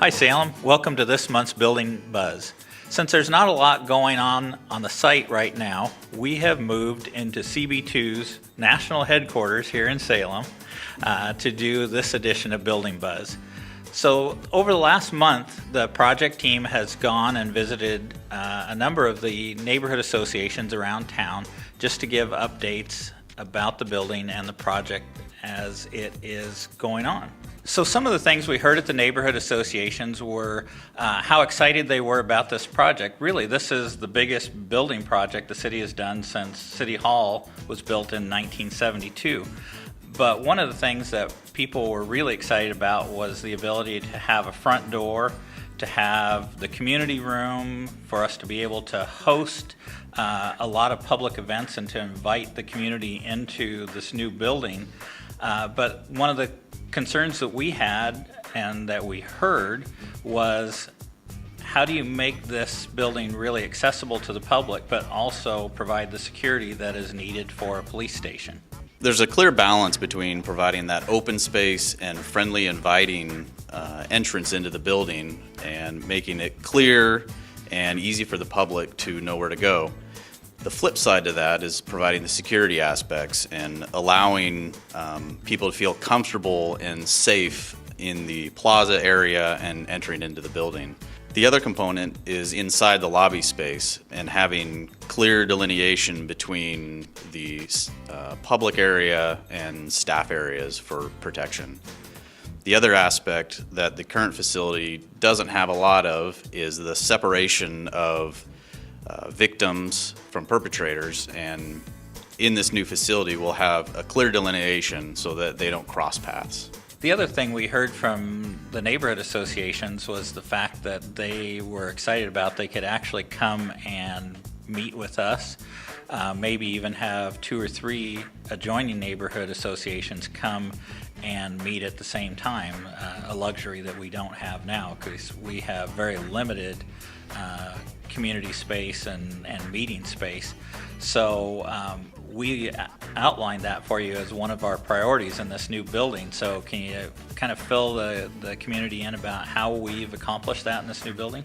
Hi Salem, welcome to this month's Building Buzz. Since there's not a lot going on the site right now, we have moved into CB2's national headquarters here in Salem to do this edition of Building Buzz. So over the last month, the project team has gone and visited a number of the neighborhood associations around town just to give updates about the building and the project as it is going on. So some of the things we heard at the neighborhood associations were how excited they were about this project. Really, this is the biggest building project the city has done since City Hall was built in 1972. But one of the things that people were really excited about was the ability to have a front door, to have the community room, for us to be able to host a lot of public events and to invite the community into this new building. But one of the concerns that we had and that we heard was, how do you make this building really accessible to the public but also provide the security that is needed for a police station? There's a clear balance between providing that open space and friendly, inviting entrance into the building and making it clear and easy for the public to know where to go. The flip side to that is providing the security aspects and allowing people to feel comfortable and safe in the plaza area and entering into the building. The other component is inside the lobby space and having clear delineation between the public area and staff areas for protection. The other aspect that the current facility doesn't have a lot of is the separation of victims from perpetrators, and in this new facility we'll have a clear delineation so that they don't cross paths. The other thing we heard from the neighborhood associations was the fact that they were excited about they could actually come and meet with us, maybe even have 2 or 3 adjoining neighborhood associations come and meet at the same time, a luxury that we don't have now because we have very limited community space and meeting space. So we outlined that for you as one of our priorities in this new building. So can you kind of fill the community in about how we've accomplished that in this new building?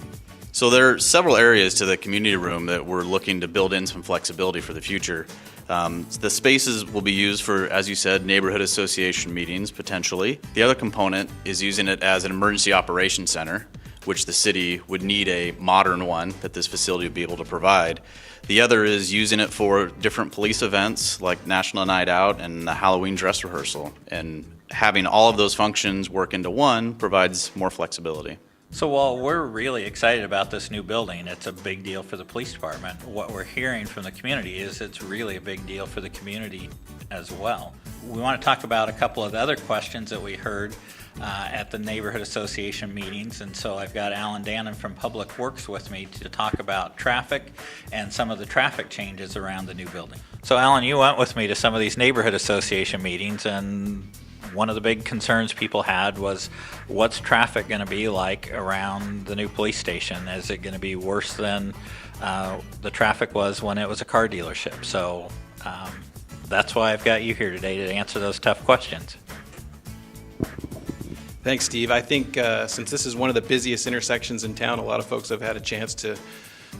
So there are several areas to the community room that we're looking to build in some flexibility for the future. The spaces will be used for, as you said, neighborhood association meetings potentially. The other component is using it as an emergency operations center, which the city would need a modern one that this facility would be able to provide. The other is using it for different police events like National Night Out and the Halloween dress rehearsal. And having all of those functions work into one provides more flexibility. So while we're really excited about this new building, it's a big deal for the police department. What we're hearing from the community is it's really a big deal for the community as well. We want to talk about a couple of the other questions that we heard at the neighborhood association meetings, and so I've got Alan Dannon from Public Works with me to talk about traffic and some of the traffic changes around the new building. So Alan, you went with me to some of these neighborhood association meetings, and one of the big concerns people had was, what's traffic going to be like around the new police station? Is it going to be worse than the traffic was when it was a car dealership? So that's why I've got you here today to answer those tough questions. Thanks, Steve. I think since this is one of the busiest intersections in town, a lot of folks have had a chance to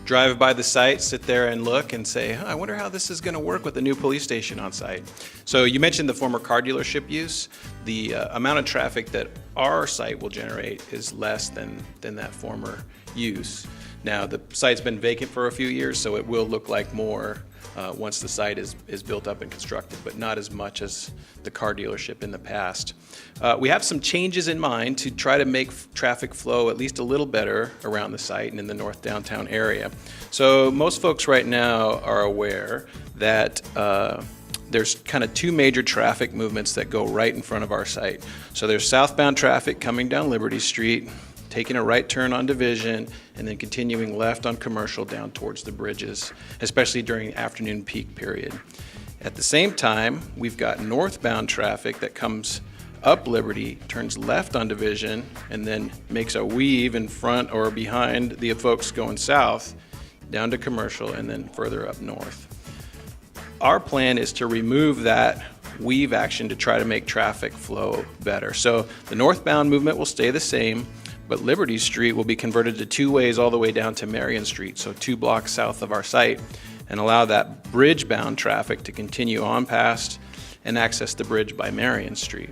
drive by the site, sit there and look and say, I wonder how this is going to work with the new police station on site. So you mentioned the former car dealership use. The amount of traffic that our site will generate is less than that former use. Now, the site's been vacant for a few years, so it will look like more once the site is built up and constructed, but not as much as the car dealership in the past. We have some changes in mind to try to make traffic flow at least a little better around the site and in the north downtown area. So most folks right now are aware that there's kind of 2 major traffic movements that go right in front of our site. So there's southbound traffic coming down Liberty Street, taking a right turn on Division, and then continuing left on Commercial down towards the bridges, especially during afternoon peak period. At the same time, we've got northbound traffic that comes up Liberty, turns left on Division, and then makes a weave in front or behind the folks going south down to Commercial and then further up north. Our plan is to remove that weave action to try to make traffic flow better. So the northbound movement will stay the same, but Liberty Street will be converted to two ways all the way down to Marion Street, so 2 blocks south of our site, and allow that bridge-bound traffic to continue on past and access the bridge by Marion Street.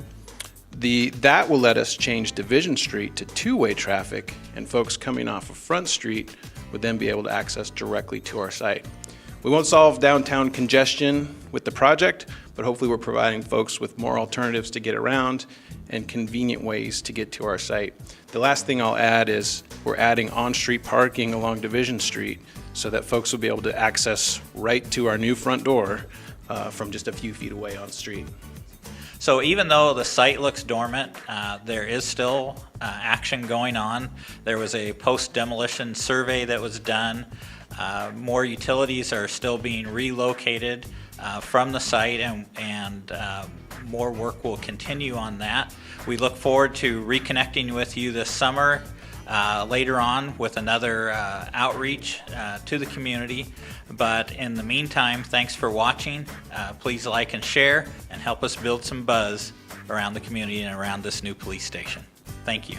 That will let us change Division Street to two-way traffic, and folks coming off of Front Street would then be able to access directly to our site. We won't solve downtown congestion with the project, but hopefully we're providing folks with more alternatives to get around and convenient ways to get to our site. The last thing I'll add is we're adding on-street parking along Division Street so that folks will be able to access right to our new front door from just a few feet away on street. So even though the site looks dormant, there is still action going on. There was a post-demolition survey that was done. More utilities are still being relocated from the site, and more work will continue on that. We look forward to reconnecting with you this summer later on with another outreach to the community. But in the meantime, thanks for watching. Please like and share and help us build some buzz around the community and around this new police station. Thank you.